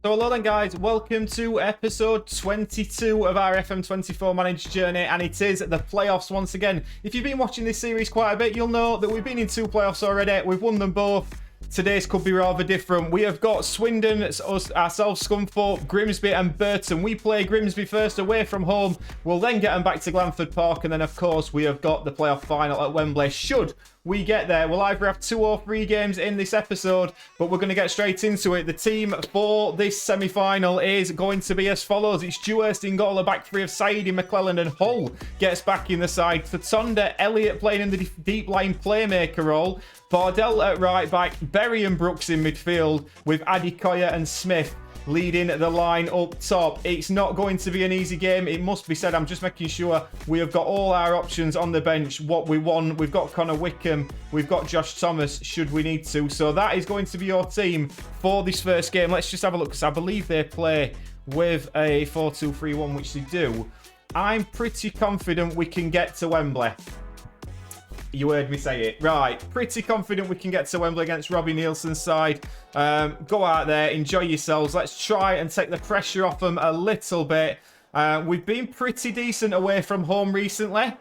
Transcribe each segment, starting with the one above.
So hello then guys, welcome to episode 22 of our FM24 managed journey, and it is the playoffs once again. If you've been watching this series quite a bit, you'll know that we've been in two playoffs already. We've won them both. Today's could be rather different. We have got Swindon, ourselves, Scunthorpe, Grimsby and Burton. We play Grimsby first away from home. We'll then get them back to Glanford Park, and then of course we have got the playoff final at Wembley. Should we get there, we'll either have 2 or 3 games in this episode, but we're going to get straight into it. The team for this semi-final is going to be as follows. It's Dewhurst in goal, a back three of Saidi, McClelland and Hull gets back in the side. Tonda, Elliott playing in the deep line playmaker role. Bardell at right back, Berry and Brooks in midfield, with Adikoya and Smith leading the line up top. It's not going to be an easy game, it must be said. I'm just making sure we have got all our options on the bench, what we want. We've got Connor Wickham, we've got Josh Thomas, should we need to. So that is going to be your team for this first game. Let's just have a look, because I believe they play with a 4-2-3-1, which they do. I'm pretty confident we can get to Wembley. You heard me say it. Right. Pretty confident we can get to Wembley against Robbie Nielsen's side. Go out there, enjoy yourselves. Let's try and take the pressure off them a little bit. We've been pretty decent away from home recently.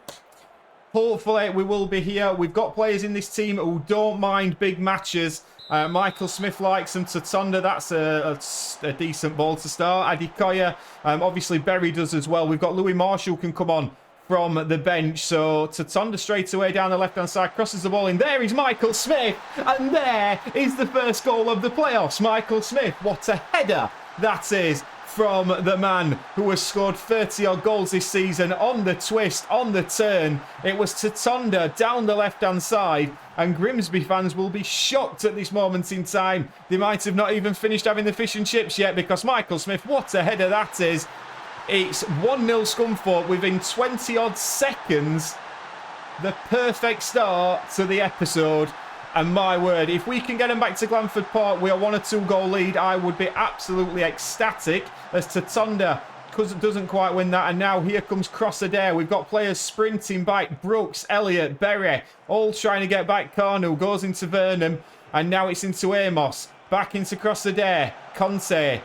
Hopefully we will be here. We've got players in this team who don't mind big matches. Michael Smith likes them. Tonda, that's a decent ball to start. Adikoya, obviously Berry does as well. We've got Louis Marshall can come on from the bench. So Tonda straight away down the left-hand side, crosses the ball in. There is Michael Smith, and there is the first goal of the playoffs. Michael Smith, what a header that is from the man who has scored 30-odd goals this season on the twist, on the turn. It was Tonda down the left-hand side, and Grimsby fans will be shocked at this moment in time. They might have not even finished having the fish and chips yet, because Michael Smith, what a header that is. It's 1-0 Scunthorpe within 20-odd seconds. The perfect start to the episode. And my word, if we can get them back to Glanford Park, we are 1 or 2 goal lead, I would be absolutely ecstatic. As Tonda doesn't quite win that. And now here comes Crossadair. We've got players sprinting back. Brooks, Elliott, Berry, all trying to get back. Carnu goes into Vernon. And now it's into Amos. Back into Crossadair. Conte.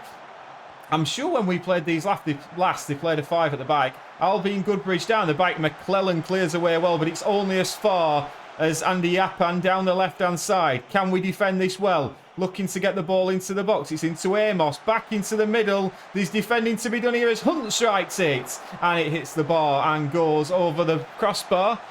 I'm sure when we played these last, they played a 5 at the back. Albion Goodbridge down the back. McClelland clears away well, but it's only as far as Andy Yappan down the left-hand side. Can we defend this well? Looking to get the ball into the box. It's into Amos. Back into the middle. There's defending to be done here as Hunt strikes it. And it hits the bar and goes over the crossbar.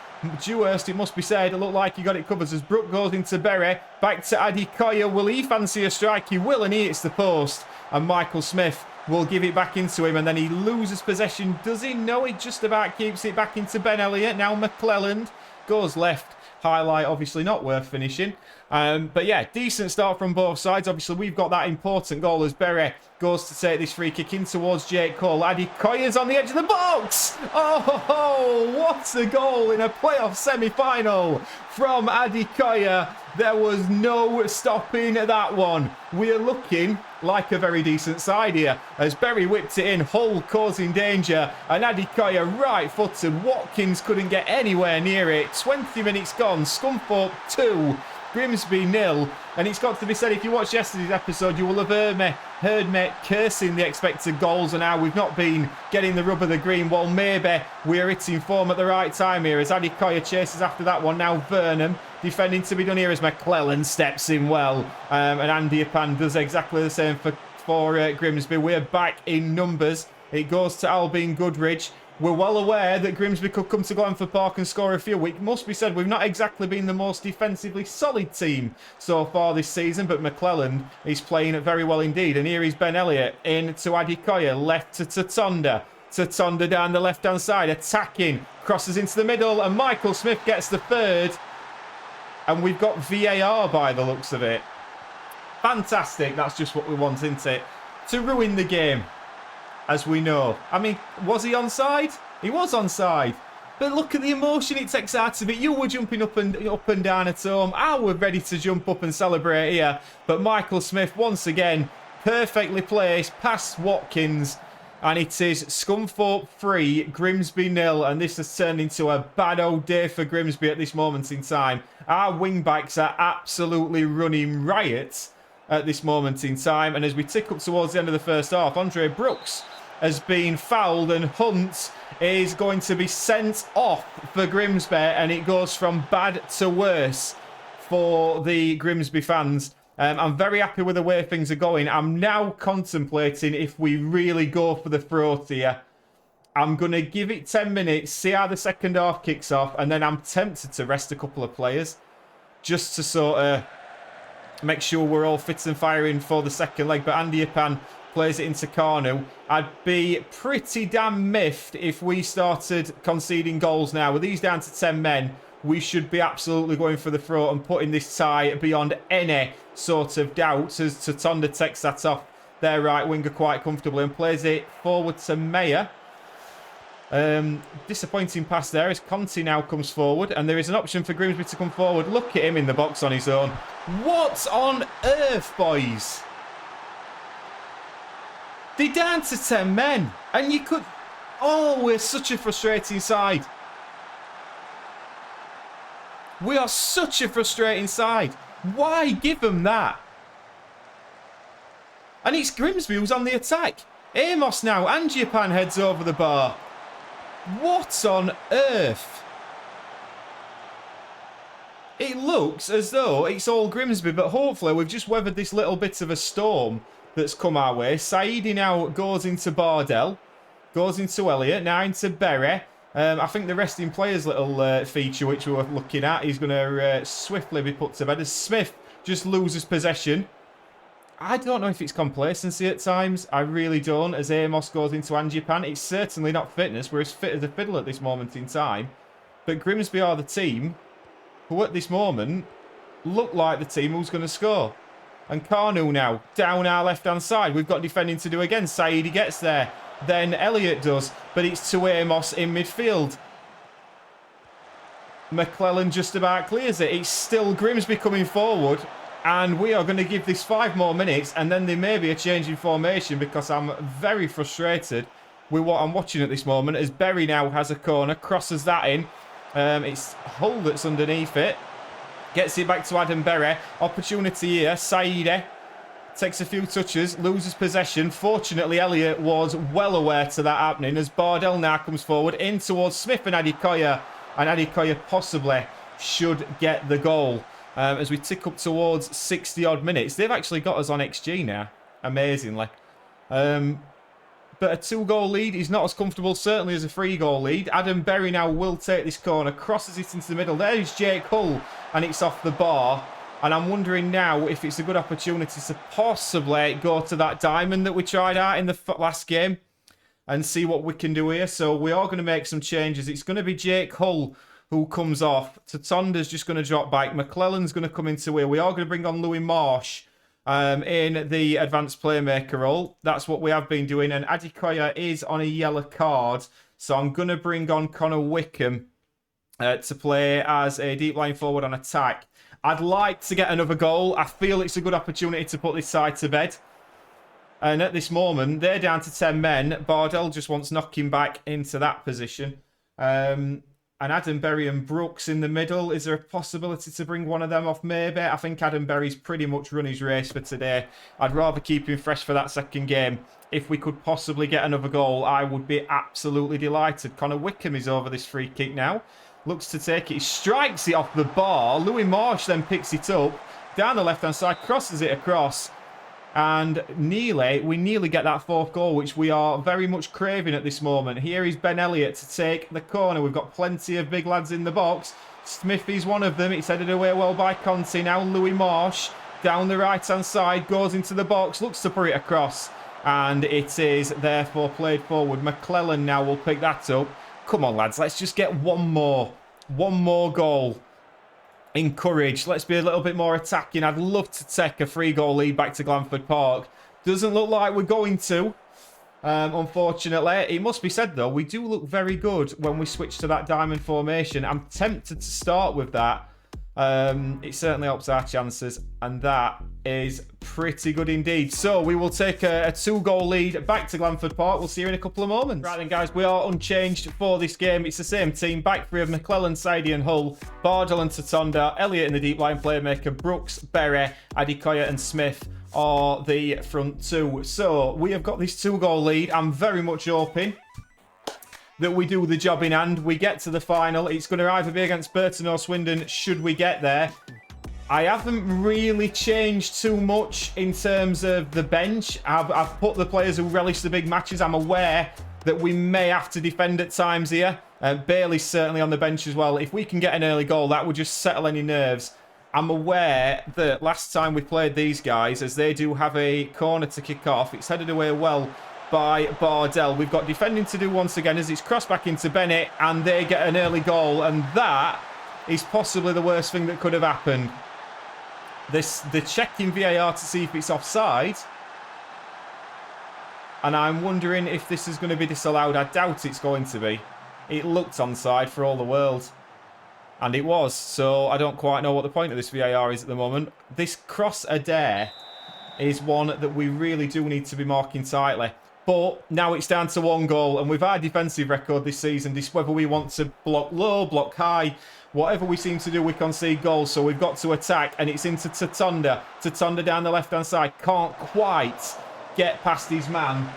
Dewhurst, it must be said, it looked like he got it covered as Brook goes into Berry. Back to Adikoya. Will he fancy a strike? He will, and he hits the post. And Michael Smith will give it back into him, and then he loses possession. Does he? No, he just about keeps it back into Ben Elliott. Now McClelland goes left. Highlight, obviously not worth finishing. But yeah, decent start from both sides. Obviously, we've got that important goal as Berry goes to take this free kick in towards Jake Cole. Adikoya's on the edge of the box. Oh, what a goal in a playoff semi-final from Adikoya. There was no stopping that one. We are looking like a very decent side here as Berry whipped it in. Hull causing danger, and Adikoya right-footed. Watkins couldn't get anywhere near it. 20 minutes gone. Scunthorpe 2, Grimsby 0. And it's got to be said, if you watched yesterday's episode, you will have heard me cursing the expected goals and how we've not been getting the rub of the green. Well, maybe we're hitting form at the right time here as Adikoya chases after that one. Now Vernon defending to be done here as McClelland steps in well. And Andy Yappan does exactly the same for Grimsby. We're back in numbers. It goes to Albion Goodrich. We're well aware that Grimsby could come to Glanford Park and score a few. It must be said, we've not exactly been the most defensively solid team so far this season, but McClelland is playing very well indeed. And here is Ben Elliott in to Adikoya, left to Tonda. Tonda down the left-hand side, attacking, crosses into the middle, and Michael Smith gets the third. And we've got VAR by the looks of it. Fantastic, that's just what we want, isn't it? To ruin the game. As we know. I mean, was he onside? He was onside. But look at the emotion it takes out of it. You were jumping up and down at home. I was ready to jump up and celebrate here. But Michael Smith, once again, perfectly placed past Watkins. And it is Scunthorpe 3, Grimsby 0. And this has turned into a bad old day for Grimsby at this moment in time. Our wing-backs are absolutely running riot. at this moment in time. And as we tick up towards the end of the first half, Andre Brooks has been fouled and Hunt is going to be sent off for Grimsby, and it goes from bad to worse for the Grimsby fans. I'm very happy with the way things are going. I'm now contemplating if we really go for the throat here. I'm going to give it 10 minutes, see how the second half kicks off, and then I'm tempted to rest a couple of players just to sort of make sure we're all fit and firing for the second leg. But Andy Yapan plays it into Carnu. I'd be pretty damn miffed if we started conceding goals now. With these down to 10 men, we should be absolutely going for the throat and putting this tie beyond any sort of doubt, as Tatonda takes that off their right winger quite comfortably and plays it forward to Mayer. Disappointing pass there as Conti now comes forward, and there is an option for Grimsby to come forward. Look at him in the box on his own. What on earth, boys? They're down to 10 men, and you could... Oh, we're such a frustrating side. We are such a frustrating side. Why give them that? And it's Grimsby who's on the attack. Amos now, and Japan heads over the bar. What on earth? It looks as though it's all Grimsby, but hopefully we've just weathered this little bit of a storm that's come our way. Saidi now goes into Bardell, goes into Elliott, now into Berry. I think the resting players little feature which we were looking at is going to swiftly be put to bed as Smith just loses possession. I don't know if it's complacency at times. I really don't. As Amos goes into Angipan, it's certainly not fitness. We're as fit as a fiddle at this moment in time. But Grimsby are the team who at this moment look like the team who's going to score. And Carnu now down our left-hand side. We've got defending to do again. Saidi gets there. Then Elliott does. But it's to Amos in midfield. McClellan just about clears it. It's still Grimsby coming forward. And we are going to give this 5 more minutes, and then there may be a change in formation, because I'm very frustrated with what I'm watching at this moment. As Berry now has a corner, crosses that in. It's Hull that's underneath it. Gets it back to Adam Berry. Opportunity here. Saidi takes a few touches, loses possession. Fortunately, Elliott was well aware to that happening, as Bardell now comes forward in towards Smith and Adikoya. And Adikoya possibly should get the goal. As we tick up towards 60-odd minutes. They've actually got us on XG now, amazingly. But a 2-goal lead is not as comfortable, certainly, as a 3-goal lead. Adam Berry now will take this corner, crosses it into the middle. There's Jake Hull, and it's off the bar. And I'm wondering now if it's a good opportunity to possibly go to that diamond that we tried out in the last game and see what we can do here. So we are going to make some changes. It's going to be Jake Hull who comes off. Tatonda's just going to drop back. McClellan's going to come into here. We are going to bring on Louis Marsh in the advanced playmaker role. That's what we have been doing. And Adikoya is on a yellow card. So I'm going to bring on Connor Wickham to play as a deep line forward on attack. I'd like to get another goal. I feel it's a good opportunity to put this side to bed. And at this moment, they're down to 10 men. Bardell just wants knocking back into that position. And Adam Berry and Brooks in the middle. Is there a possibility to bring one of them off? Maybe. I think Adam Berry's pretty much run his race for today. I'd rather keep him fresh for that second game. If we could possibly get another goal, I would be absolutely delighted. Connor Wickham is over this free kick now. Looks to take it. He strikes it off the bar. Louis Marsh then picks it up. Down the left-hand side. Crosses it across. And we nearly get that 4th goal, which we are very much craving at this moment. Here is Ben Elliott to take the corner. We've got plenty of big lads in the box. Smith is one of them. It's headed away well by Conti. Now Louis Marsh down the right-hand side. Goes into the box. Looks to put it across. And it is therefore played forward. McClellan now will pick that up. Come on, lads. Let's just get one more. One more goal. Encourage. Let's be a little bit more attacking. I'd love to take a 3-goal lead back to Glanford Park. Doesn't look like we're going to, unfortunately. It must be said, though, we do look very good when we switch to that diamond formation. I'm tempted to start with that. It certainly helps our chances, and that is pretty good indeed. So we will take a 2-goal lead back to Glanford Park. We'll see you in a couple of moments. Right then, guys, we are unchanged for this game. It's the same team. Back three of McClellan, Saidi and Hull, Bardell and Tatonda, Elliott in the deep line playmaker, Brooks, Berry, Adikoya and Smith or the front two. So we have got this 2-goal lead. I'm very much hoping that we do the job in hand. We get to the final. It's going to either be against Burton or Swindon should we get there. I haven't really changed too much in terms of the bench. I've put the players who relish the big matches. I'm aware that we may have to defend at times here. Bailey's certainly on the bench as well. If we can get an early goal, that would just settle any nerves. I'm aware that last time we played these guys, as they do have a corner to kick off, it's headed away well by Bardell. We've got defending to do once again as it's crossed back into Bennett, and they get an early goal, and that is possibly the worst thing that could have happened. They're checking VAR to see if it's offside, and I'm wondering if this is going to be disallowed. I doubt it's going to be. It looked onside for all the world. And it was. So I don't quite know what the point of this VAR is at the moment. This cross Adair is one that we really do need to be marking tightly. But now it's down to 1 goal. And with our defensive record this season, whether we want to block low, block high, whatever we seem to do, we concede goals. So we've got to attack. And it's into Tatonda. Tatonda down the left-hand side. Can't quite get past his man.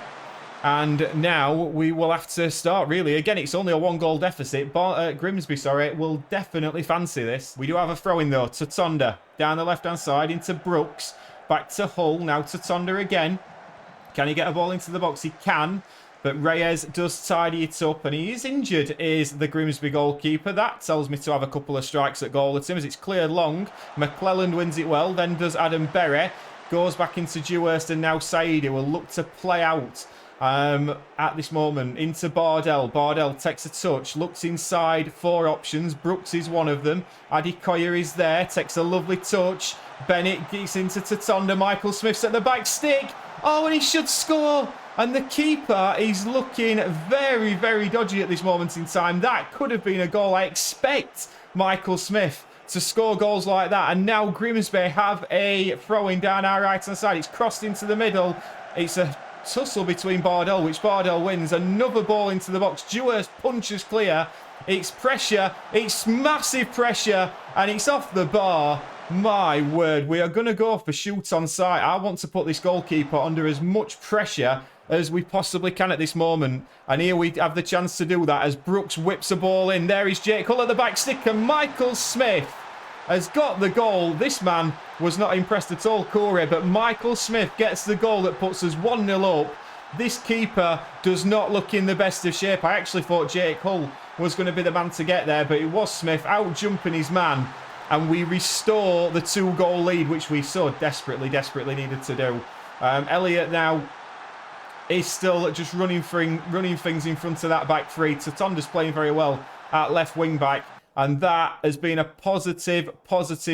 And now we will have to start, really. Again, it's only a 1-goal deficit. Grimsby, will definitely fancy this. We do have a throw-in, though. Tatonda down the left-hand side into Brooks. Back to Hull. Now Tatonda again. Can he get a ball into the box? He can. But Reyes does tidy it up. And he is injured, is the Grimsby goalkeeper. That tells me to have a couple of strikes at goal at him as it's cleared long. McClelland wins it well. Then does Adam Berry. Goes back into Dewhurst. And now Saidi will look to play out at this moment into Bardell. Bardell takes a touch, looks inside, 4 options. Brooks is one of them. Adikoya is there, takes a lovely touch. Bennett gets into Tatonda. Michael Smith's at the back stick. Oh, and he should score. And the keeper is looking very, very dodgy at this moment in time. That could have been a goal. I expect Michael Smith to score goals like that. And now Grimsby have a throw-in down our right-hand side. It's crossed into the middle. It's a tussle between Bardell, which Bardell wins. Another ball into the box. Dewhurst punches clear. It's pressure. It's massive pressure. And it's off the bar. My word. We are going to go for shoot on sight. I want to put this goalkeeper under as much pressure as we possibly can at this moment. And here we have the chance to do that as Brooks whips a ball in. There is Jake Hull at the back stick. And Michael Smith has got the goal. This man was not impressed at all, Corey, but Michael Smith gets the goal that puts us 1-0 up. This keeper does not look in the best of shape. I actually thought Jake Hull was going to be the man to get there, but it was Smith out jumping his man, and we restore the 2-goal lead, which we so desperately needed to do. Elliott now is still just running things in front of that back three. Tatonda's playing very well at left wing back. And that has been a positive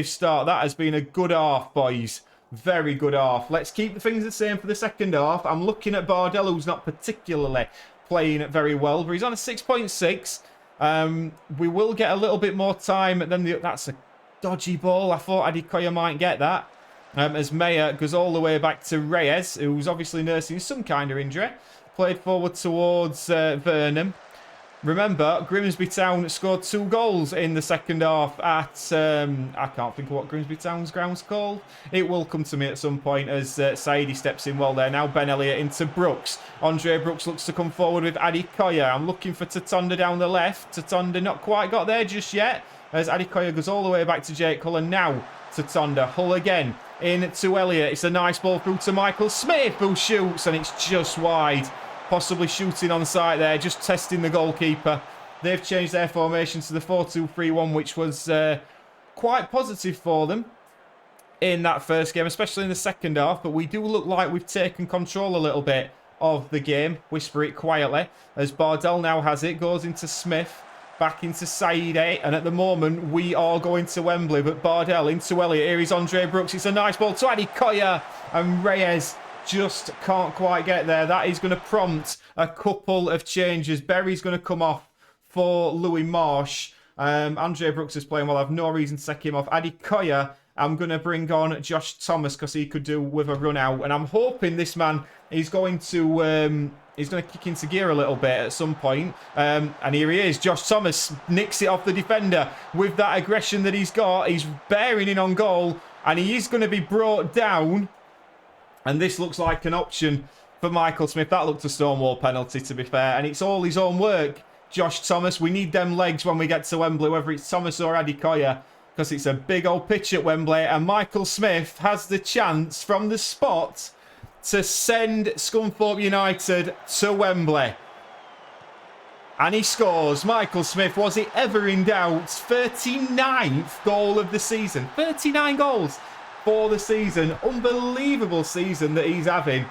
start. That has been a good half, boys. Very good half. Let's keep the things the same for the second half. I'm looking at Bardell, who's not particularly playing very well, but he's on a 6.6. We will get a little bit more time than that's a dodgy ball. I thought Adikoya might get that. As Mayer goes all the way back to Reyes, who's obviously nursing some kind of injury. Played forward towards Vernon. Remember, Grimsby Town scored 2 goals in the second half at, I can't think of what Grimsby Town's ground's called. It will come to me at some point as Saidi steps in well there. Now Ben Elliott into Brooks. Andre Brooks looks to come forward with Adikoya. I'm looking for Tatonda down the left. Tatonda not quite got there just yet as Adikoya goes all the way back to Jake Hull. And now Tatonda. Hull again in to Elliott. It's a nice ball through to Michael Smith who shoots and it's just wide. Possibly shooting on sight there, just testing the goalkeeper. They've changed their formation to the 4-2-3-1, which was quite positive for them in that first game, especially in the second half. But we do look like we've taken control a little bit of the game. Whisper it quietly as Bardell now has it. Goes into Smith, back into Saidi. And at the moment, we are going to Wembley. But Bardell into Elliott. Here is Andre Brooks. It's a nice ball to Adikoya. And Reyes just can't quite get there. That is going to prompt a couple of changes. Berry's going to come off for Louis Marsh. Andre Brooks is playing well. I have no reason to take him off. Adikoya, I'm going to bring on Josh Thomas because he could do with a run out. And I'm hoping this man is going to kick into gear a little bit at some point. And here he is. Josh Thomas nicks it off the defender with that aggression that he's got. He's bearing in on goal. And he is going to be brought down And this looks like an option for Michael Smith. That looked a Stonewall penalty, to be fair. And it's all his own work, Josh Thomas. We need them legs when we get to Wembley, whether it's Thomas or Adekoya, because it's a big old pitch at Wembley. And Michael Smith has the chance from the spot to send Scunthorpe United to Wembley. And he scores. Michael Smith, was it ever in doubt? 39th goal of the season. 39 goals for the season. Unbelievable season that he's having.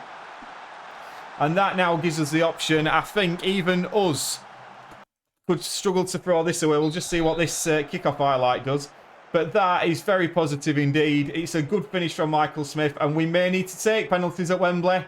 And that now gives us the option. I think even us could struggle to throw this away. We'll just see what this kickoff highlight does. But that is very positive indeed. It's a good finish from Michael Smith. And we may need to take penalties at Wembley.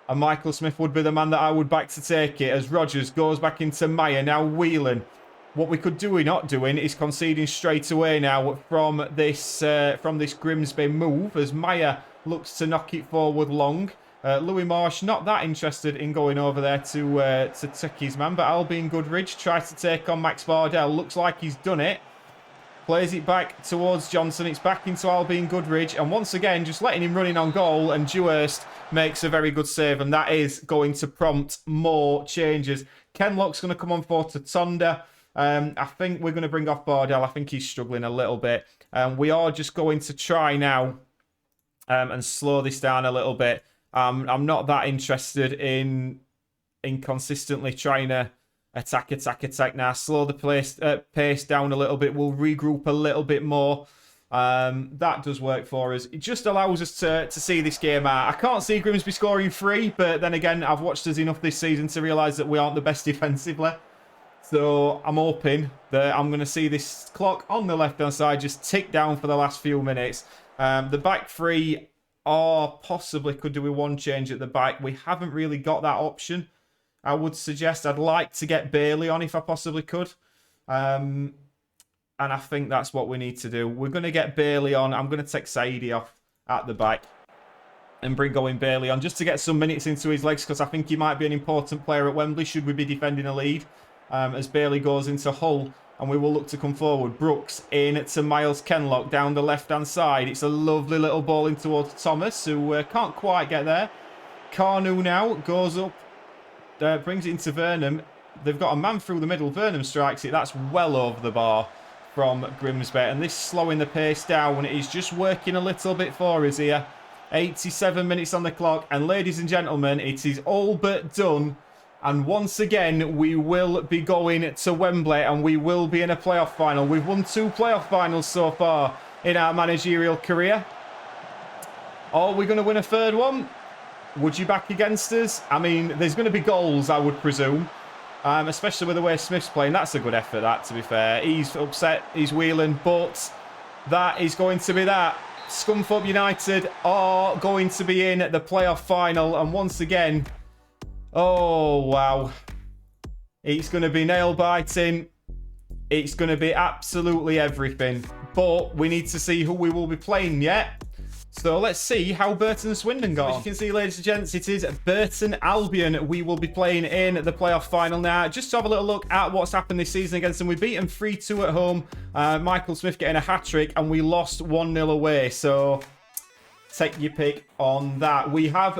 And Michael Smith would be the man that I would back to take it. As Rodgers goes back into Meyer. Now Whelan. What we could do, we're not doing, is conceding straight away now from this Grimsby move. As Meyer looks to knock it forward long. Louis Marsh not that interested in going over there to tuck his man. But Albion Goodridge tries to take on Max Bardell. Looks like he's done it. Plays it back towards Johnson. It's back into Albion Goodridge. And once again, just letting him run in on goal. And Dewhurst makes a very good save. And that is going to prompt more changes. Kenlock's going to come on for Tatonda. I think we're going to bring off Bardell. I think he's struggling a little bit. We are just going to try now and slow this down a little bit. I'm not that interested in consistently trying to attack now. Slow the pace down a little bit. We'll regroup a little bit more. That does work for us. It just allows us to see this game out. I can't see Grimsby scoring 3, but then again, I've watched us enough this season to realise that we aren't the best defensively. So I'm hoping that I'm going to see this clock on the left-hand side just tick down for the last few minutes. The back three are possibly could do with one change at the back. We haven't really got that option. I would suggest I'd like to get Bailey on if I possibly could. And I think that's what we need to do. We're going to get Bailey on. I'm going to take Saidi off at the back and bring Owen Bailey on just to get some minutes into his legs, because I think he might be an important player at Wembley should we be defending a lead. As Bailey goes into Hull, and we will look to come forward. Brooks in to Miles Kenlock down the left-hand side. It's a lovely little ball in towards Thomas, who can't quite get there. Carnu now goes up, brings it into Vernon. They've got a man through the middle. Vernon strikes it. That's well over the bar from Grimsby. And this slowing the pace down is just working a little bit for us here. 87 minutes on the clock. And ladies and gentlemen, it is all but done. And once again, we will be going to Wembley and we will be in a playoff final. We've won 2 playoff finals so far in our managerial career. Are we going to win a 3rd one? Would you back against us? I mean, there's going to be goals, I would presume. Especially with the way Smith's playing. That's a good effort, that, to be fair. He's upset, he's wheeling, but that is going to be that. Scunthorpe United are going to be in the playoff final. And once again... oh, wow. It's going to be nail-biting. It's going to be absolutely everything. But we need to see who we will be playing yet. So let's see how Burton Swindon got. As you can see, ladies and gents, it is Burton Albion we will be playing in the playoff final now. Just to have a little look at what's happened this season against them. We beat them 3-2 at home. Michael Smith getting a hat-trick, and we lost 1-0 away. So... take your pick on that. We have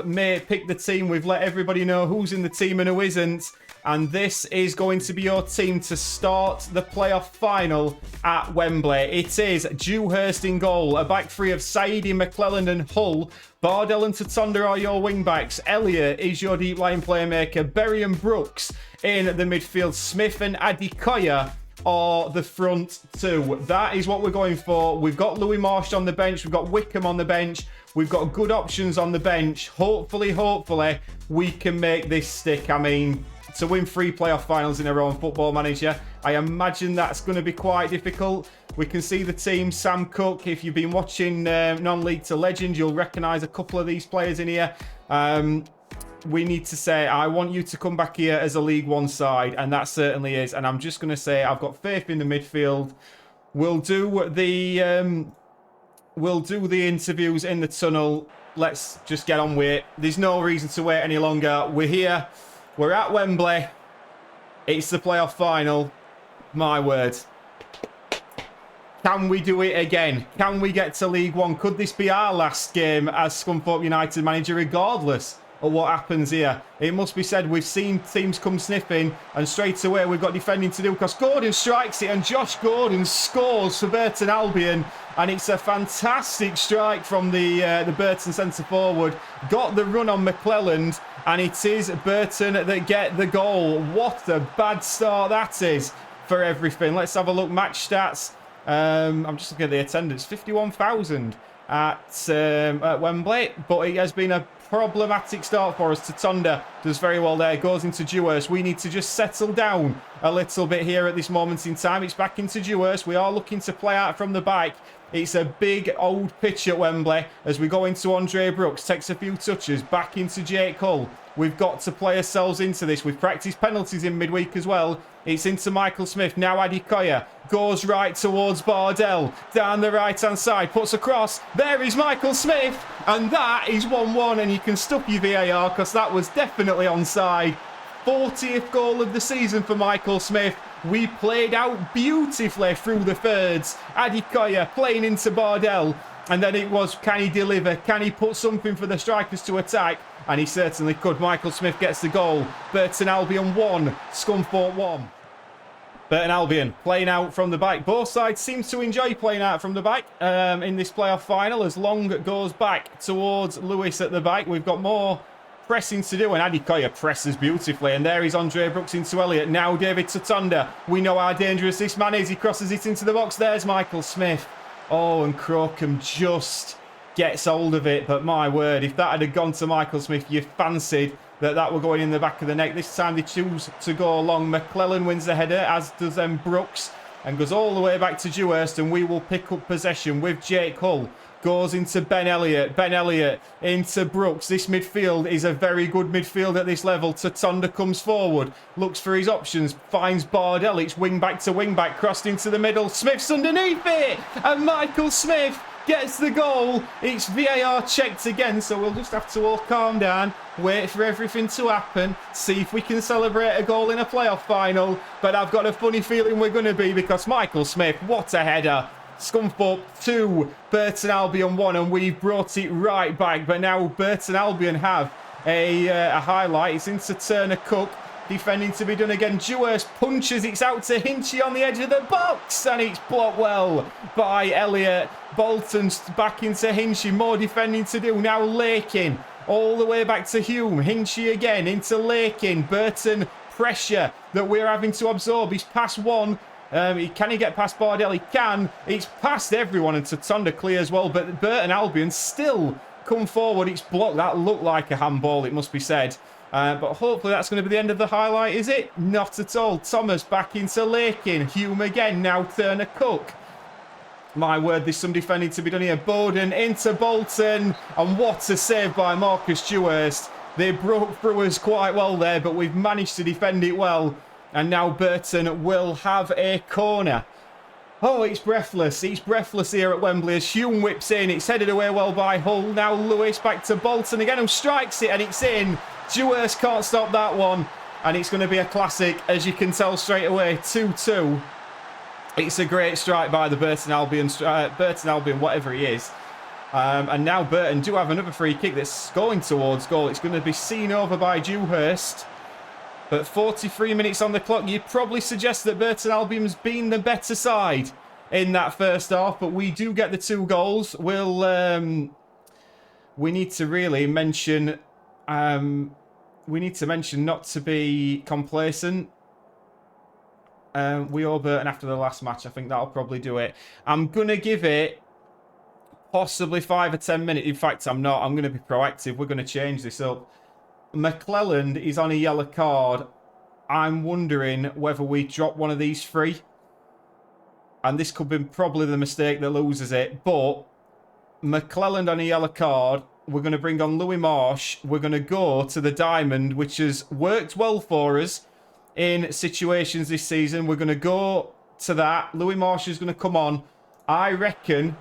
picked the team. We've let everybody know who's in the team and who isn't. And this is going to be your team to start the playoff final at Wembley. It is Dewhurst in goal. A back three of Saidi, McClelland and Hull. Bardell and Tatonda are your wing-backs. Elliott is your deep-line playmaker. Berry and Brooks in the midfield. Smith and Adekoya are the front two. That is what we're going for. We've got Louis Marsh on the bench. We've got Wickham on the bench. We've got good options on the bench. Hopefully, we can make this stick. I mean, to win 3 playoff finals in a row on Football Manager, I imagine that's going to be quite difficult. We can see the team. Sam Cook, if you've been watching Non-League to Legend, you'll recognise a couple of these players in here. We need to say, I want you to come back here as a League One side, and that certainly is. And I'm just going to say, I've got faith in the midfield. We'll do the interviews in the tunnel. Let's just get on with it. There's no reason to wait any longer. We're here. We're at Wembley. It's the playoff final. My word. Can we do it again? Can we get to League One? Could this be our last game as Scunthorpe United manager, regardless of what happens here? It must be said, we've seen teams come sniffing, and straight away we've got defending to do, because Gordon strikes it, and Josh Gordon scores for Burton Albion, and it's a fantastic strike from the Burton centre forward. Got the run on McClelland, and it is Burton that get the goal. What a bad start that is for everything. Let's have a look. Match stats. I'm just looking at the attendance. 51,000 at Wembley, but it has been a problematic start for us. Tatunda does very well there, goes into Dewhurst. We need to just settle down a little bit here at this moment in time. It's back into Dewhurst. We are looking to play out from the back. It's a big old pitch at Wembley as we go into Andre Brooks. Takes a few touches, back into Jake Hull. We've got to play ourselves into this. We've practiced penalties in midweek as well. It's into Michael Smith. Now Adikoya goes right towards Bardell. Down the right-hand side. Puts across. There is Michael Smith. And that is 1-1. And you can stop your VAR because that was definitely onside. 40th goal of the season for Michael Smith. We played out beautifully through the thirds. Adikoya playing into Bardell. And then it was, can he deliver? Can he put something for the strikers to attack? And he certainly could. Michael Smith gets the goal. Burton Albion 1, Scunthorpe 1. Burton Albion playing out from the back. Both sides seem to enjoy playing out from the back in this playoff final as Long goes back towards Lewis at the back. We've got more pressing to do, and Adikoya presses beautifully, and there is Andre Brooks into Elliott. Now David Tatunda. We know how dangerous this man is. He crosses it into the box. There's Michael Smith. Oh, and Crocombe just gets hold of it, but my word, if that had gone to Michael Smith, you fancied that were going in the back of the net. This time they choose to go long. McClellan wins the header, as does Brooks, and goes all the way back to Dewhurst, and we will pick up possession with Jake Hull. Goes into Ben Elliott. Ben Elliott into Brooks. This midfield is a very good midfield at this level. Tatunda comes forward. Looks for his options. Finds Bardell. It's wing back to wing back. Crossed into the middle. Smith's underneath it. And Michael Smith gets the goal. It's VAR checked again. So we'll just have to all calm down. Wait for everything to happen. See if we can celebrate a goal in a playoff final. But I've got a funny feeling we're going to be, because Michael Smith, what a header. Scunthorpe 2, Burton Albion 1, and we've brought it right back. But now Burton Albion have a highlight. It's into Turner Cook. Defending to be done again. Dewhurst punches. It's out to Hinchy on the edge of the box. And it's blocked well by Elliott. Bolton's back into Hinchy. More defending to do. Now Lakin. All the way back to Hume. Hinchy again into Lakin. Burton pressure that we're having to absorb. He's past one. Can he get past Bardell? He can. It's past everyone, and Tatunda clears well, but Burton Albion still come forward. It's blocked. That looked like a handball, it must be said. But hopefully that's going to be the end of the highlight, is it? Not at all. Thomas back into Lakin. Hume again. Now Turner Cook. My word, there's some defending to be done here. Bowden into Bolton. And what a save by Marcus Dewhurst. They broke through us quite well there, but we've managed to defend it well. And now Burton will have a corner. Oh, it's breathless. It's breathless here at Wembley as Hume whips in. It's headed away well by Hull. Now Lewis back to Bolton again, who strikes it, and it's in. Dewhurst can't stop that one. And it's going to be a classic, as you can tell straight away. 2-2. It's a great strike by the Burton Albion, whatever he is. And now Burton do have another free kick that's going towards goal. It's going to be seen over by Dewhurst. But 43 minutes on the clock, you'd probably suggest that Burton Albion's been the better side in that first half. But we do get the 2 goals. We need to really mention... we need to mention not to be complacent. We owe Burton after the last match. I think that'll probably do it. I'm going to give it possibly 5 or 10 minutes. In fact, I'm not. I'm going to be proactive. We're going to change this up. McClelland is on a yellow card. I'm wondering whether we drop one of these 3. And this could be probably the mistake that loses it. But McClelland on a yellow card. We're going to bring on Louis Marsh. We're going to go to the diamond, which has worked well for us in situations this season. We're going to go to that. Louis Marsh is going to come on. I reckon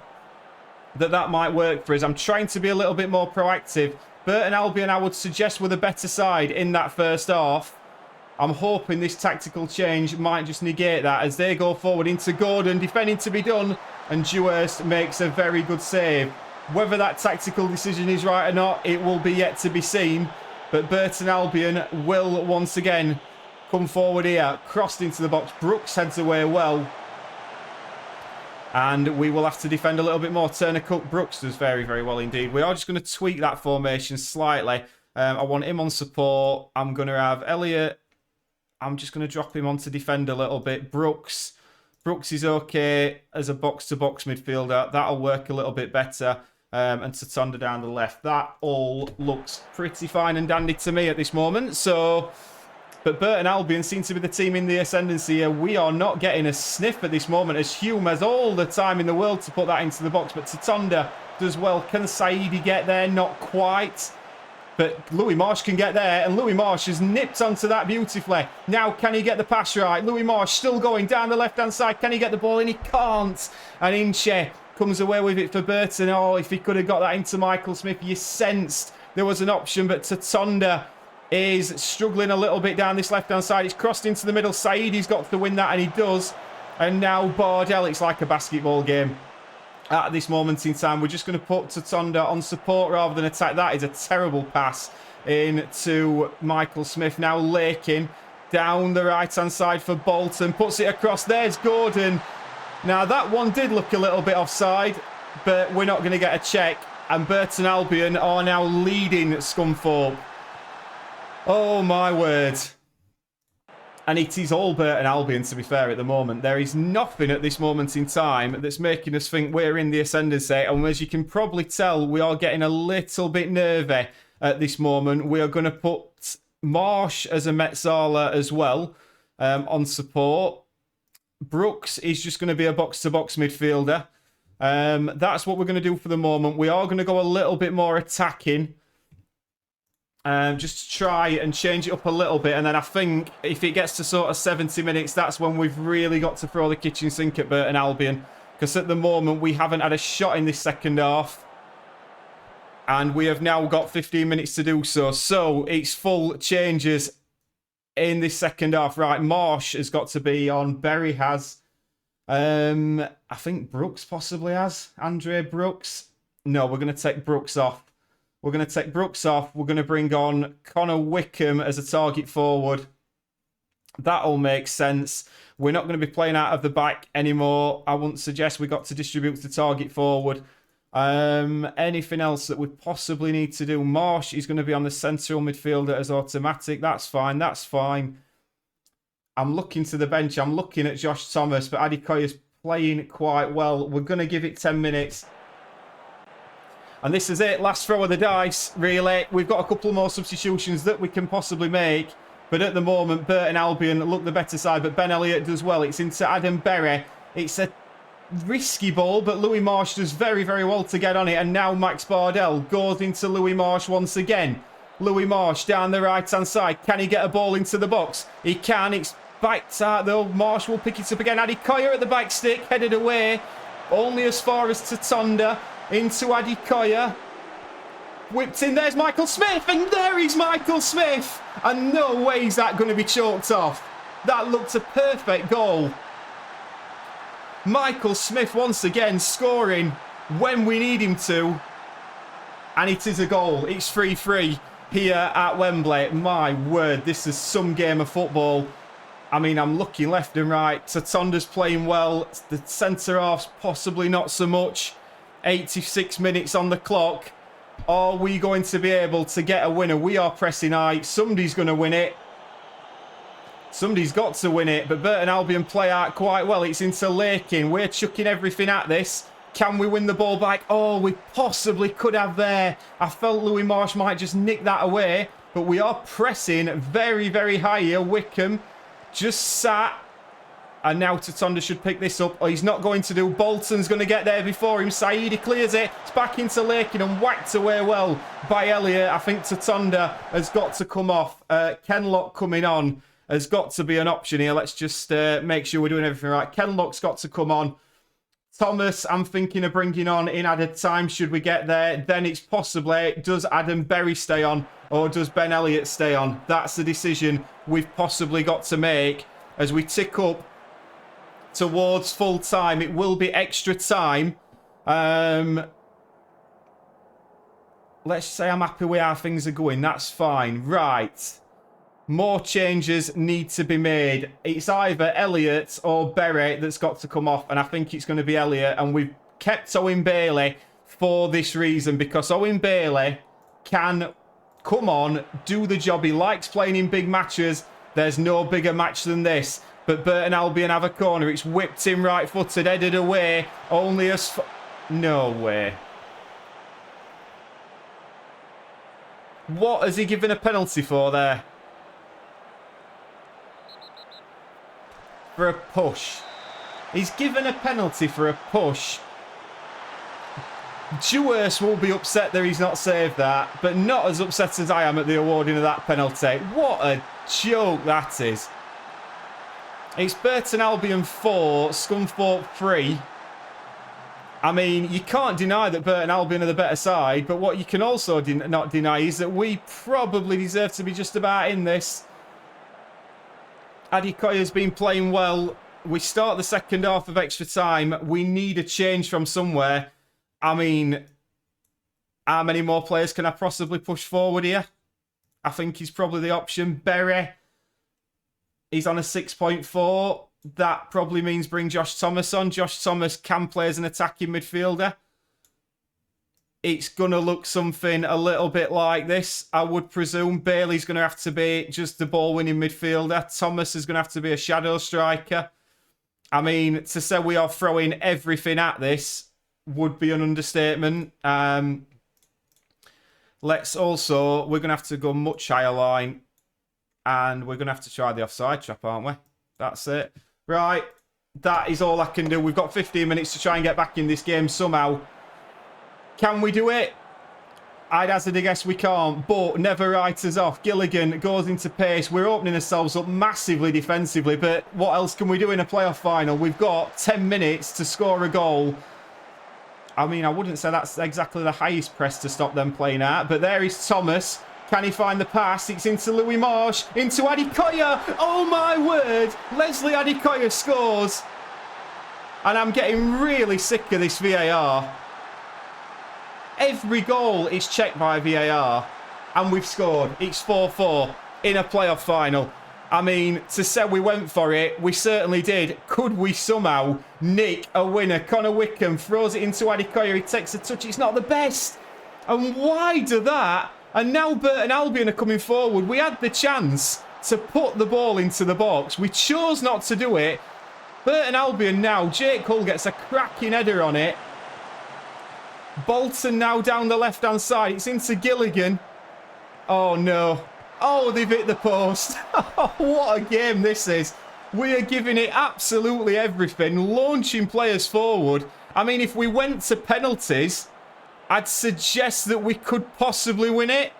that might work for us. I'm trying to be a little bit more proactive. Burton Albion, I would suggest, were the better side in that first half. I'm hoping this tactical change might just negate that as they go forward into Gordon. Defending to be done and Dewhurst makes a very good save. Whether that tactical decision is right or not, it will be yet to be seen. But Burton Albion will once again come forward here. Crossed into the box. Brooks heads away well. And we will have to defend a little bit more. Turner Cook. Brooks does very, very well indeed. We are just going to tweak that formation slightly. I want him on support. I'm going to have Elliott. I'm just going to drop him on to defend a little bit. Brooks is okay as a box-to-box midfielder. That'll work a little bit better. And Tatonda down the left. That all looks pretty fine and dandy to me at this moment. But Burton Albion seem to be the team in the ascendancy here. We are not getting a sniff at this moment as Hume has all the time in the world to put that into the box. But Tatonda does well. Can Saidi get there? Not quite. But Louis Marsh can get there, and Louis Marsh has nipped onto that beautifully. Now, can he get the pass right? Louis Marsh still going down the left-hand side. Can he get the ball in? He can't. And Inche comes away with it for Burton. Oh, if he could have got that into Michael Smith, you sensed there was an option, but Tatonda is struggling a little bit down this left-hand side. It's crossed into the middle. Saidi's got to win that, and he does. And now Bardell, it's like a basketball game. At this moment in time, we're just going to put Tatonda on support rather than attack. That is a terrible pass into Michael Smith. Now Lakin down the right-hand side for Bolton. Puts it across. There's Gordon. Now, that one did look a little bit offside, but we're not going to get a check. And Burton Albion are now leading Scunthorpe. Oh, my word. And it is all Burton Albion, to be fair, at the moment. There is nothing at this moment in time that's making us think we're in the ascendancy. And as you can probably tell, we are getting a little bit nervy at this moment. We are going to put Marsh as a Metzala as well on support. Brooks is just going to be a box-to-box midfielder. That's what we're going to do for the moment. We are going to go a little bit more attacking. Just to try and change it up a little bit. And then I think if it gets to sort of 70 minutes, that's when we've really got to throw the kitchen sink at Burton Albion. Because at the moment, we haven't had a shot in this second half. And we have now got 15 minutes to do so. So it's full changes in this second half. Right, Marsh has got to be on. Berry has. I think Brooks possibly has. Andre Brooks. No, we're going to take Brooks off. We're going to take Brooks off. We're going to bring on Connor Wickham as a target forward. That'll make sense. We're not going to be playing out of the back anymore. I wouldn't suggest we got to distribute to target forward. Anything else that we possibly need to do? Marsh is going to be on the central midfielder as automatic. That's fine. That's fine. I'm looking to the bench. I'm looking at Josh Thomas, but Adikoya's playing quite well. We're going to give it 10 minutes. And this is it. Last throw of the dice, really. We've got a couple more substitutions that we can possibly make. But at the moment, Burton Albion look the better side. But Ben Elliott does well. It's into Adam Berry. It's a risky ball, but Louis Marsh does very, very well to get on it. And now Max Bardell goes into Louis Marsh once again. Louis Marsh down the right-hand side. Can he get a ball into the box? He can. It's backed out, though. Marsh will pick it up again. Adikoya at the back stick, headed away. Only as far as Tatonda. Into Adikoya. Whipped in. There's Michael Smith. And there is Michael Smith. And no way is that going to be chalked off. That looked a perfect goal. Michael Smith once again scoring when we need him to. And it is a goal. It's 3-3 here at Wembley. My word, this is some game of football. I mean, I'm looking left and right. Tatonda's playing well. The centre-half's possibly not so much. 86 minutes on the clock. Are we going to be able to get a winner? We are pressing high. Somebody's going to win it. Somebody's got to win it. But Burton Albion play out quite well. It's into Lakin. We're chucking everything at this. Can we win the ball back? Oh, we possibly could have there. I felt Louis Marsh might just nick that away. But we are pressing very, very high here. Wickham just sat. And now Tatonda should pick this up. Oh, he's not going to do. Bolton's going to get there before him. Saidi clears it. It's back into Lakin and whacked away well by Elliott. I think Tatonda has got to come off. Kenlock coming on has got to be an option here. Let's just make sure we're doing everything right. Kenlock's got to come on. Thomas, I'm thinking of bringing on in added time. Should we get there? Then it's possibly, does Adam Berry stay on or does Ben Elliott stay on? That's the decision we've possibly got to make as we tick up towards full time. It will be extra time. Let's say I'm happy with how things are going. That's fine. Right. More changes need to be made. It's either Elliott or Berry that's got to come off, and I think it's going to be Elliott. And we've kept Owen Bailey for this reason, because Owen Bailey can come on, do the job. He likes playing in big matches. There's no bigger match than this. But Burton Albion have a corner. It's whipped in right-footed, headed away. Only as... No way. What has he given a penalty for there? For a push. He's given a penalty for a push. Dewhurst will be upset that he's not saved that, but not as upset as I am at the awarding of that penalty. What a joke that is. It's Burton Albion 4, Scunthorpe 3. I mean, you can't deny that Burton Albion are the better side, but what you can also not deny is that we probably deserve to be just about in this. Adikoya's been playing well. We start the second half of extra time. We need a change from somewhere. I mean, how many more players can I possibly push forward here? I think he's probably the option. Berry, he's on a 6.4. That probably means bring Josh Thomas on. Josh Thomas can play as an attacking midfielder. It's going to look something a little bit like this, I would presume. Bailey's going to have to be just the ball-winning midfielder. Thomas is going to have to be a shadow striker. I mean, to say we are throwing everything at this would be an understatement. Let's also... We're going to have to go much higher line. And we're going to have to try the offside trap, aren't we? That's it. Right, that is all I can do. We've got 15 minutes to try and get back in this game somehow. Can we do it? I'd hazard a guess we can't, but never write us off. Gilligan goes into pace. We're opening ourselves up massively defensively, but what else can we do in a playoff final? We've got 10 minutes to score a goal. I mean, I wouldn't say that's exactly the highest press to stop them playing at, but there is Thomas. Can he find the pass? It's into Louis Marsh, into Adikoya. Oh my word! Leslie Adikoya scores. And I'm getting really sick of this VAR. Every goal is checked by VAR. And we've scored. It's 4-4 in a playoff final. I mean, to say we went for it, we certainly did. Could we somehow nick a winner? Connor Wickham throws it into Adikoya. He takes a touch. It's not the best. And why do that? And now Burton Albion are coming forward. We had the chance to put the ball into the box. We chose not to do it. Burton Albion now. Jake Hull gets a cracking header on it. Bolton now down the left-hand side. It's into Gilligan. Oh, no. Oh, they've hit the post. What a game this is. We are giving it absolutely everything. Launching players forward. I mean, if we went to penalties... I'd suggest that we could possibly win it.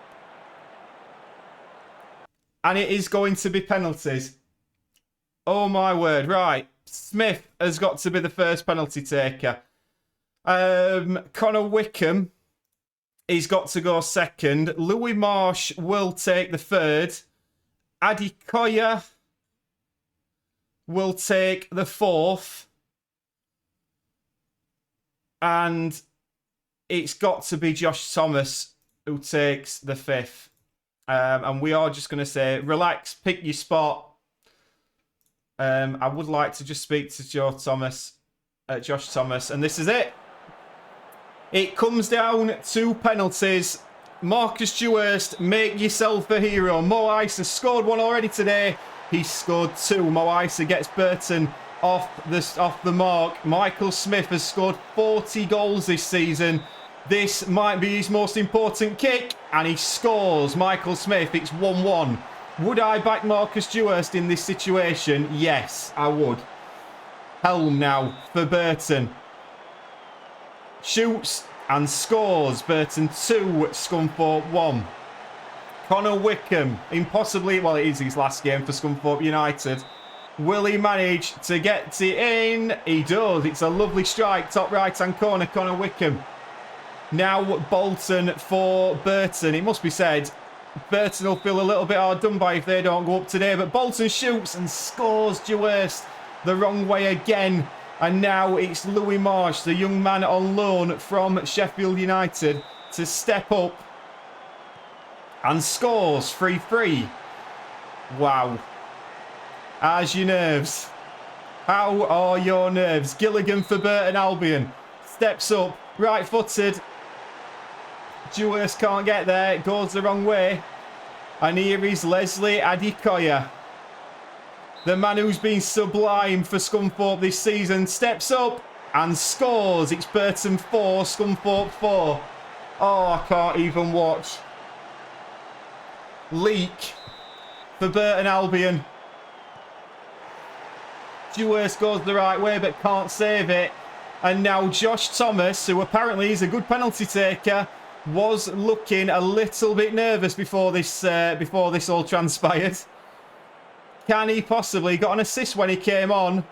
And it is going to be penalties. Oh my word. Right. Smith has got to be the first penalty taker. Connor Wickham, he's got to go second. Louis Marsh will take the third. Adikoya will take the fourth. And... it's got to be Josh Thomas who takes the fifth. And we are just going to say, relax, pick your spot. I would like to just speak to Josh Thomas. And this is it. It comes down to penalties. Marcus Dewhurst, make yourself a hero. Mo Isa scored one already today. He scored two. Mo Isa gets Burton off the mark. Michael Smith has scored 40 goals this season. This might be his most important kick, and he scores. Michael Smith, it's 1-1. Would I back Marcus Dewhurst in this situation? Yes, I would. Helm now for Burton. Shoots and scores. Burton 2, Scunthorpe 1. Connor Wickham, impossibly, well, it is his last game for Scunthorpe United. Will he manage to get it in? He does. It's a lovely strike. Top right-hand corner, Connor Wickham. Now Bolton for Burton. It must be said, Burton will feel a little bit hard done by if they don't go up today. But Bolton shoots and scores. Dewhurst the wrong way again. And now it's Louis Marsh, the young man on loan from Sheffield United, to step up and scores 3-3. Wow. How's your nerves? How are your nerves? Gilligan for Burton Albion. Steps up, right-footed. Dewhurst can't get there. It goes the wrong way. And here is Leslie Adikoya. The man who's been sublime for Scunthorpe this season steps up and scores. It's Burton 4, Scunthorpe 4. Oh, I can't even watch. Leak for Burton Albion. Dewhurst goes the right way but can't save it. And now Josh Thomas, who apparently is a good penalty taker, was looking a little bit nervous before this all transpired. Can he possibly got an assist when he came on?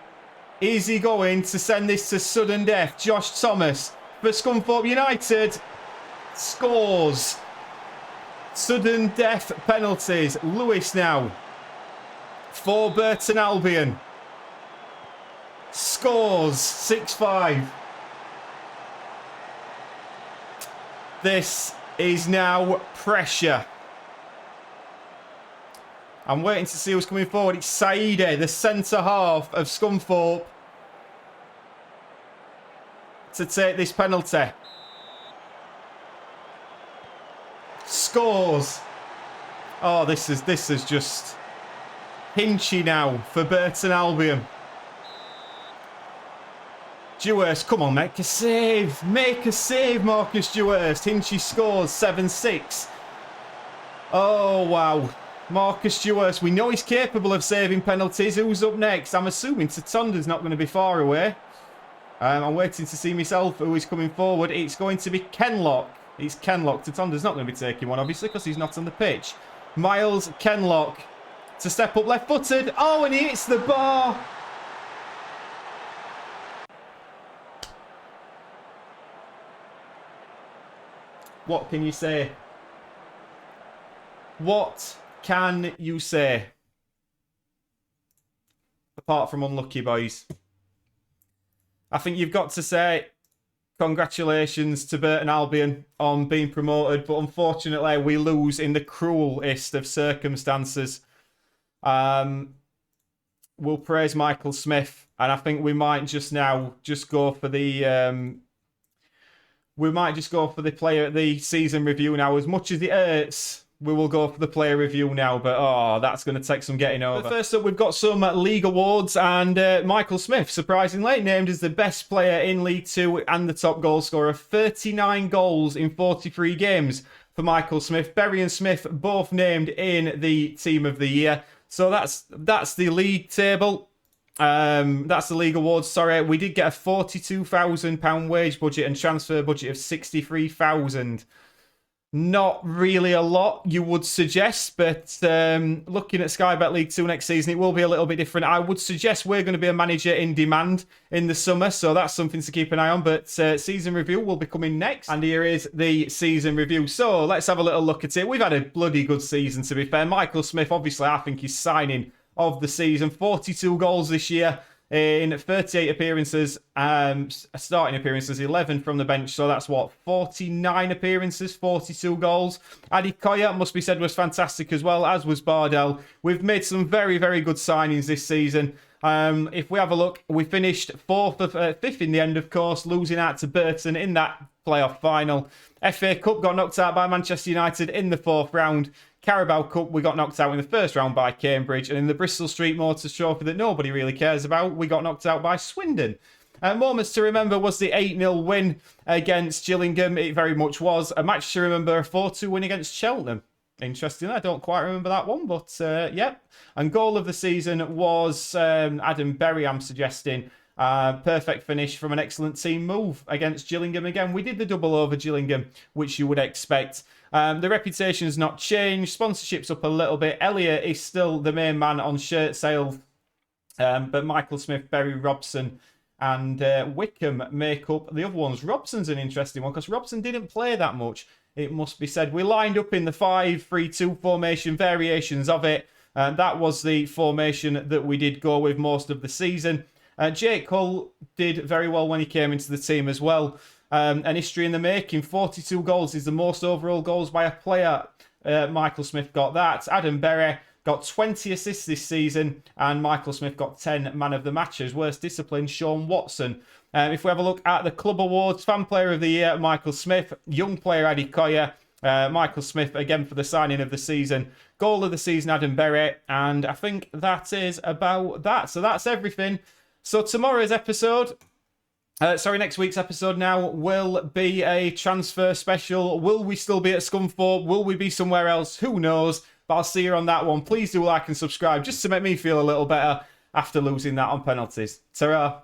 Is he going to send this to sudden death? Josh Thomas for Scunthorpe United scores. Sudden death penalties. Lewis now for Burton Albion scores 6-5. This is now pressure. I'm waiting to see who's coming forward. It's Saide, the centre half of Scunthorpe, to take this penalty. Scores. Oh, this is just hinchy now for Burton Albion. Dewhurst, come on, make a save. Make a save, Marcus Dewhurst. Hinchy scores 7-6. Oh, wow. Marcus Dewhurst, we know he's capable of saving penalties. Who's up next? I'm assuming Tatonda's not going to be far away. I'm waiting to see myself who is coming forward. It's going to be Kenlock. It's Kenlock. Tatonda's not going to be taking one, obviously, because he's not on the pitch. Miles Kenlock to step up left-footed. Oh, and he hits the bar. What can you say? What can you say? Apart from unlucky, boys. I think you've got to say congratulations to Burton Albion on being promoted, but unfortunately we lose in the cruelest of circumstances. We'll praise Michael Smith, and I think we might just go for the player, the season review now. As much as it hurts, we will go for the player review now, but that's going to take some getting over. But first up, we've got some league awards, and Michael Smith, surprisingly, named as the best player in League Two and the top goal scorer. 39 goals in 43 games for Michael Smith. Berry and Smith both named in the Team of the Year. So that's the league table. That's the league awards. Sorry, we did get a £42,000 wage budget and transfer budget of 63,000. Not really a lot, you would suggest, but looking at Sky Bet League 2 next season, it will be a little bit different. I would suggest we're going to be a manager in demand in the summer, so that's something to keep an eye on. But season review will be coming next, and here is the season review. So let's have a little look at it. We've had a bloody good season, to be fair. Michael Smith, obviously, I think he's signing of the season. 42 goals this year in 38 appearances, starting appearances, 11 from the bench. So that's 49 appearances, 42 goals. Adikoya, must be said, was fantastic as well, as was Bardell. We've made some very, very good signings this season. If we have a look, we finished fifth in the end, of course, losing out to Burton in that playoff final. FA Cup got knocked out by Manchester United in the 4th round. Carabao Cup, we got knocked out in the 1st round by Cambridge. And in the Bristol Street Motors Trophy that nobody really cares about, we got knocked out by Swindon. Moments to remember was the 8-0 win against Gillingham. It very much was. A match to remember, a 4-2 win against Cheltenham. Interesting, I don't quite remember that one, but yep. And goal of the season was Adam Berry, I'm suggesting. Perfect finish from an excellent team move against Gillingham again. We did the double over Gillingham, which you would expect. The reputation has not changed. Sponsorship's up a little bit. Elliot is still the main man on shirt sale. But Michael Smith, Berry, Robson and Wickham make up the other ones. Robson's an interesting one because Robson didn't play that much, it must be said. We lined up in the 5-3-2 formation, variations of it. That was the formation that we did go with most of the season. Jake Hull did very well when he came into the team as well. An history in the making. 42 goals is the most overall goals by a player. Michael Smith got that. Adam Berry got 20 assists this season, and Michael Smith got 10 man of the matches. Worst discipline, Sean Watson. If we have a look at the club awards, fan player of the year, Michael Smith. Young player, Adi Koya. Michael Smith again for the signing of the season. Goal of the season, Adam Berry. And I think that is about that. So that's everything. So tomorrow's episode... next week's episode now will be a transfer special. Will we still be at Scunthorpe? Will we be somewhere else? Who knows? But I'll see you on that one. Please do like and subscribe just to make me feel a little better after losing that on penalties. Ta-ra!